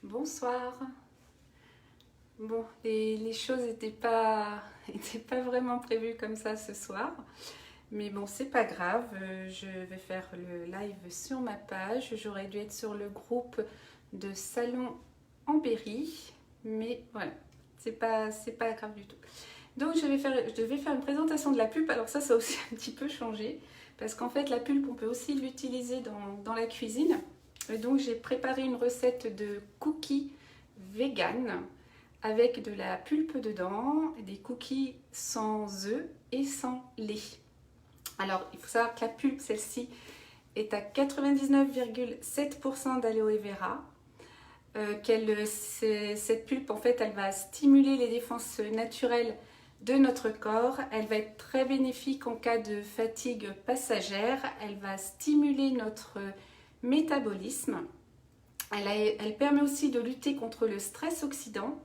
Bonsoir. Bon, les choses étaient pas vraiment prévues comme ça ce soir. Mais bon, c'est pas grave. Je vais faire le live sur ma page. J'aurais dû être sur le groupe de Salon en Berry. Mais voilà, c'est pas grave du tout. Donc je devais faire une présentation de la pulpe. Alors ça a aussi un petit peu changé. Parce qu'en fait, la pulpe, on peut aussi l'utiliser dans la cuisine. Et donc j'ai préparé une recette de cookies vegan avec de la pulpe dedans, des cookies sans œufs et sans lait. Alors il faut savoir que la pulpe, celle-ci, est à 99,7% d'aloe vera. Cette pulpe, en fait, elle va stimuler les défenses naturelles de notre corps. Elle va être très bénéfique en cas de fatigue passagère. Elle va stimuler notre métabolisme. Elle permet aussi de lutter contre le stress oxydant.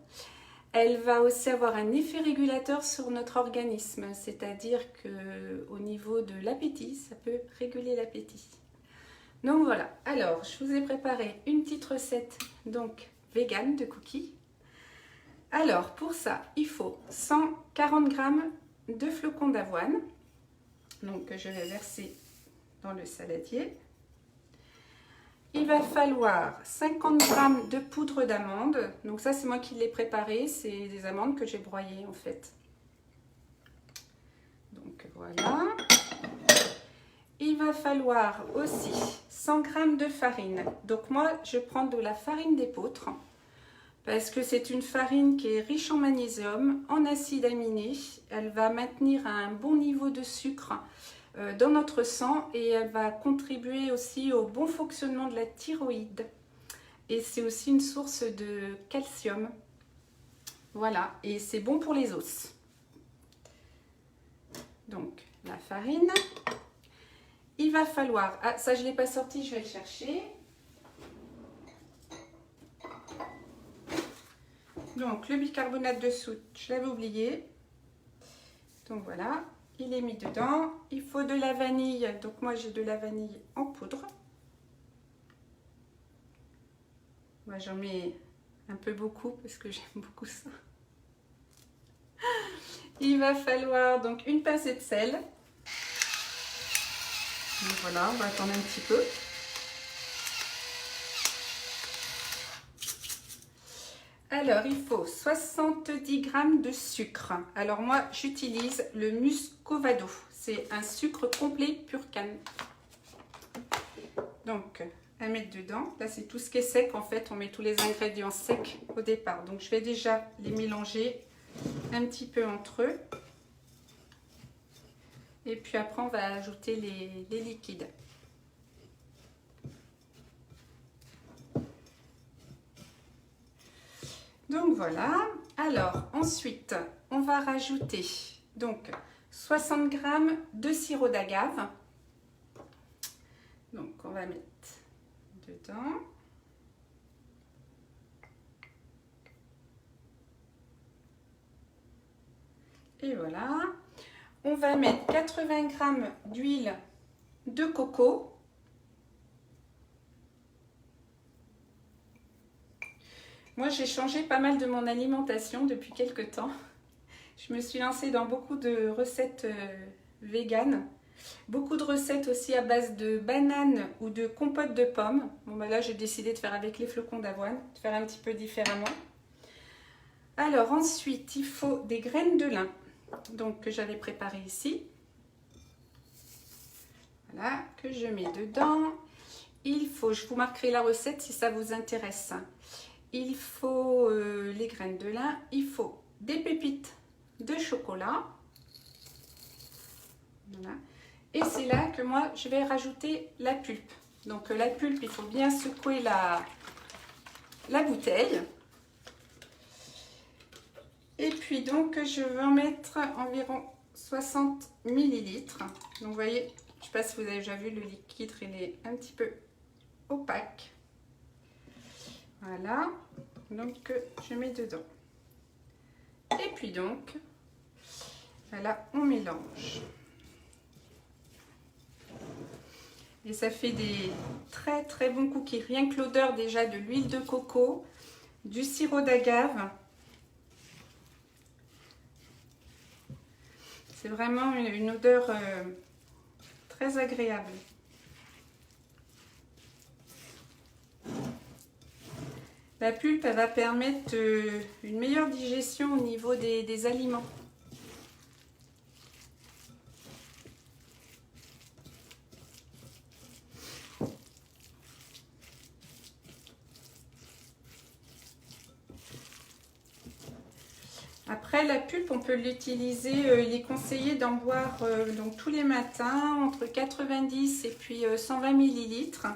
Elle va aussi avoir un effet régulateur sur notre organisme, c'est-à-dire qu'au niveau de l'appétit, ça peut réguler l'appétit. Donc voilà, alors je vous ai préparé une petite recette donc vegan de cookies. Alors pour ça, il faut 140 g de flocons d'avoine. Donc je vais verser dans le saladier. Il va falloir 50 g de poudre d'amande. Donc ça, c'est moi qui l'ai préparé. C'est des amandes que j'ai broyées en fait. Donc voilà. Il va falloir aussi 100 g de farine. Donc moi, je prends de la farine d'épeautre parce que c'est une farine qui est riche en magnésium, en acides aminés. Elle va maintenir un bon niveau de sucre dans notre sang et elle va contribuer aussi au bon fonctionnement de la thyroïde. Et c'est aussi une source de calcium. Voilà, et c'est bon pour les os. Donc, la farine. Il va falloir... Ah, ça je ne l'ai pas sorti, je vais le chercher. Donc, le bicarbonate de soude, je l'avais oublié. Donc voilà, il est mis dedans. Il faut de la vanille. Donc moi, j'ai de la vanille en poudre. Moi, j'en mets un peu beaucoup parce que j'aime beaucoup ça. Il va falloir donc une pincée de sel. Donc voilà, on va attendre un petit peu. Alors, il faut 70 g de sucre. Alors moi, j'utilise le Muscovado. C'est un sucre complet pur canne. Donc, à mettre dedans. Là, c'est tout ce qui est sec. En fait, on met tous les ingrédients secs au départ. Donc, je vais déjà les mélanger un petit peu entre eux. Et puis après, on va ajouter les liquides. Donc voilà. Alors, ensuite, on va rajouter donc 60 g de sirop d'agave. Donc, on va mettre dedans. Et voilà. On va mettre 80 g d'huile de coco. Moi, j'ai changé pas mal de mon alimentation depuis quelques temps. Je me suis lancée dans beaucoup de recettes véganes. Beaucoup de recettes aussi à base de bananes ou de compote de pommes. Bon, bah là, j'ai décidé de faire avec les flocons d'avoine, de faire un petit peu différemment. Alors, ensuite, il faut des graines de lin. Donc, que j'avais préparé ici. Voilà, que je mets dedans. Il faut, je vous marquerai la recette si ça vous intéresse. Il faut les graines de lin. Il faut des pépites de chocolat. Voilà. Et c'est là que moi, je vais rajouter la pulpe. Donc, la pulpe, il faut bien secouer la bouteille. Et puis donc, je vais en mettre environ 60 ml. Donc, vous voyez, je ne sais pas si vous avez déjà vu, le liquide, il est un petit peu opaque. Voilà. Donc, je mets dedans. Et puis donc, voilà, on mélange. Et ça fait des très très bons cookies. Rien que l'odeur déjà de l'huile de coco, du sirop d'agave. C'est vraiment une odeur très agréable. La pulpe, elle va permettre une meilleure digestion au niveau des aliments. Après, la pulpe, on peut l'utiliser, il est conseillé d'en boire donc tous les matins, entre 90 et puis 120 millilitres.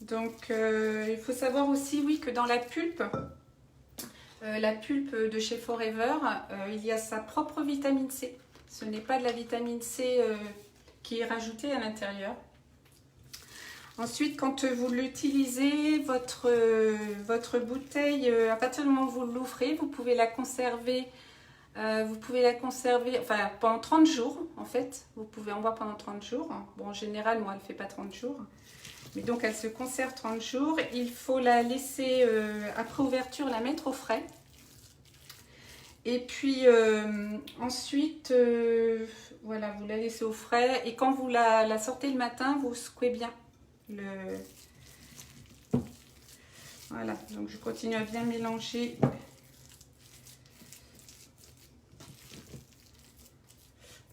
Donc, il faut savoir aussi, oui, que dans la pulpe de chez Forever, il y a sa propre vitamine C. Ce n'est pas de la vitamine C qui est rajoutée à l'intérieur. Ensuite, quand vous l'utilisez, votre bouteille, à partir du moment où vous l'ouvrez, vous pouvez la conserver, enfin, pendant 30 jours, en fait. Vous pouvez en boire pendant 30 jours. Bon, en général, moi, elle ne fait pas 30 jours. Mais donc, elle se conserve 30 jours. Il faut la laisser, après ouverture, la mettre au frais. Et puis, ensuite, voilà, vous la laissez au frais. Et quand vous la sortez le matin, vous secouez bien. Voilà, donc je continue à bien mélanger.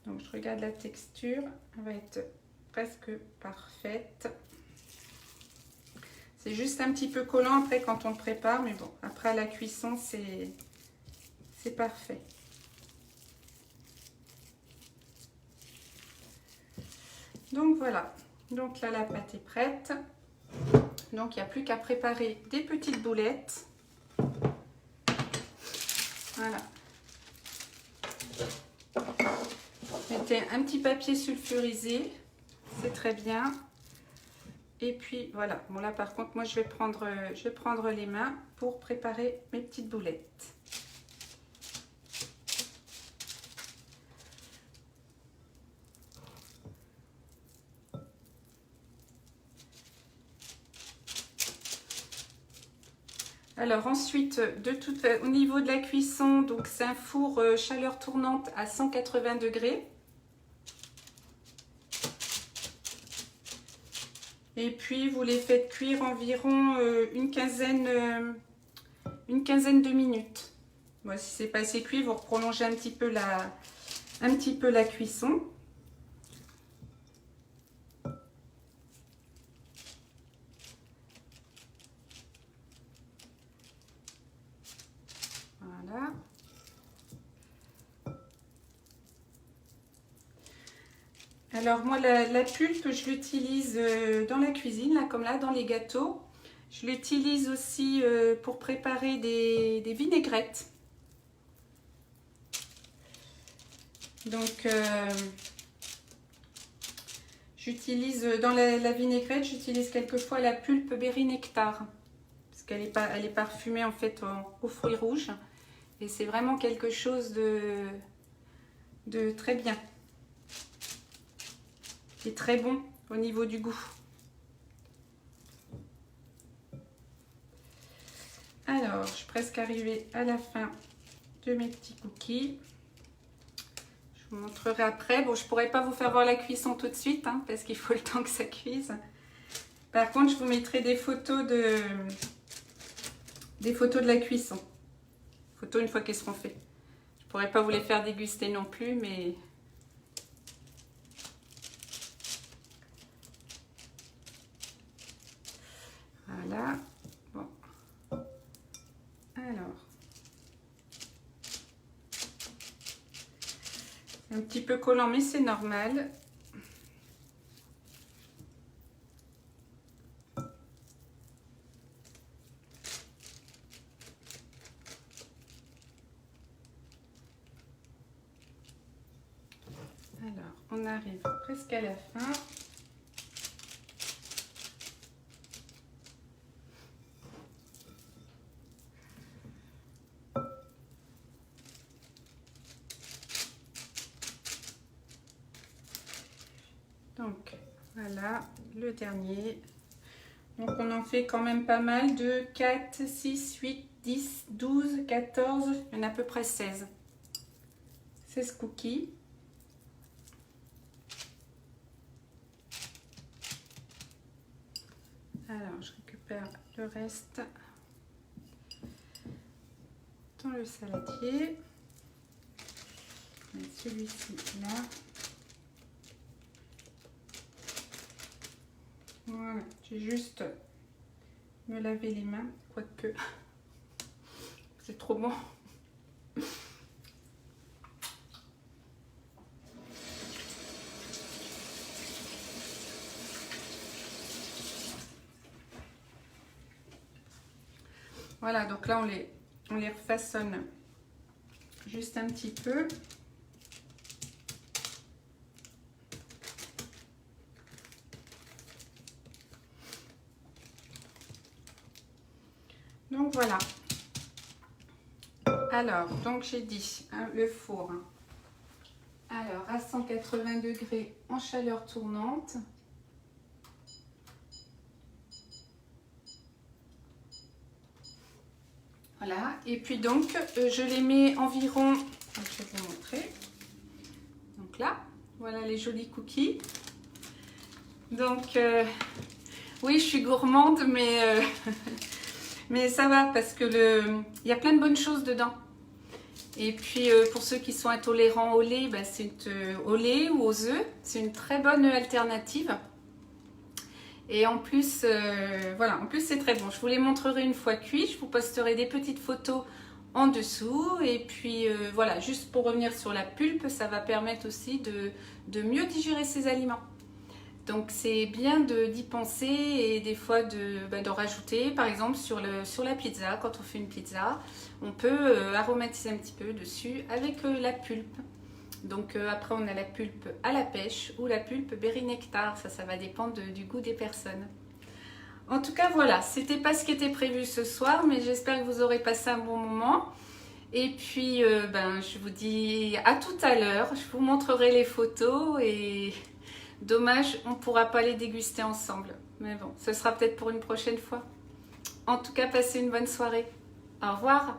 Donc je regarde la texture, elle va être presque parfaite. C'est juste un petit peu collant après quand on le prépare, mais bon, après à la cuisson, c'est parfait. Donc voilà, donc là la pâte est prête. Donc il n'y a plus qu'à préparer des petites boulettes. Voilà. Mettez un petit papier sulfurisé, c'est très bien. Et puis voilà, bon là par contre moi je vais prendre les mains pour préparer mes petites boulettes. Alors ensuite, au niveau de la cuisson, donc c'est un four chaleur tournante à 180 degrés. Et puis vous les faites cuire environ une quinzaine de minutes. Bon, si c'est pas assez cuit, vous prolongez un petit peu la cuisson. Voilà. Alors moi la pulpe je l'utilise dans la cuisine, là, comme là dans les gâteaux. Je l'utilise aussi pour préparer des vinaigrettes. Donc j'utilise dans la vinaigrette, j'utilise quelquefois la pulpe berry nectar. Parce qu'elle est parfumée en fait aux fruits rouges. Et c'est vraiment quelque chose de très bien. Qui est très bon au niveau du goût. Alors, je suis presque arrivée à la fin de mes petits cookies. Je vous montrerai après. Bon, je ne pourrai pas vous faire voir la cuisson tout de suite, hein, parce qu'il faut le temps que ça cuise. Par contre, je vous mettrai des photos de la cuisson. Photos une fois qu'elles seront faites. Je ne pourrai pas vous les faire déguster non plus, mais... Voilà. Bon. Alors. Un petit peu collant, mais c'est normal. Alors, on arrive presque à la fin. Voilà, le dernier. Donc on en fait quand même pas mal, de 4, 6, 8, 10, 12, 14, il y en a à peu près 16. 16 cookies. Alors je récupère le reste dans le saladier. Celui-ci là. Voilà, j'ai juste me laver les mains, quoique c'est trop bon. Voilà, donc là on les refaçonne juste un petit peu. Donc voilà. Alors, donc j'ai dit hein, le four. Alors à 180 degrés en chaleur tournante. Voilà. Et puis donc je les mets environ. Je vais vous montrer. Donc là, voilà les jolis cookies. Donc oui, je suis gourmande, mais mais ça va parce que il y a plein de bonnes choses dedans. Et puis pour ceux qui sont intolérants au lait, bah, au lait ou aux œufs, c'est une très bonne alternative. Et en plus, voilà, en plus c'est très bon. Je vous les montrerai une fois cuits. Je vous posterai des petites photos en dessous. Et puis voilà, juste pour revenir sur la pulpe, ça va permettre aussi de mieux digérer ces aliments. Donc c'est bien d'y penser et des fois de rajouter, par exemple sur la pizza, quand on fait une pizza, on peut aromatiser un petit peu dessus avec la pulpe. Donc après on a la pulpe à la pêche ou la pulpe berry-nectar, ça va dépendre du goût des personnes. En tout cas voilà, c'était pas ce qui était prévu ce soir, mais j'espère que vous aurez passé un bon moment. Et puis je vous dis à tout à l'heure, je vous montrerai les photos et dommage on ne pourra pas les déguster ensemble. Mais bon, ce sera peut-être pour une prochaine fois. En tout cas, passez une bonne soirée. Au revoir.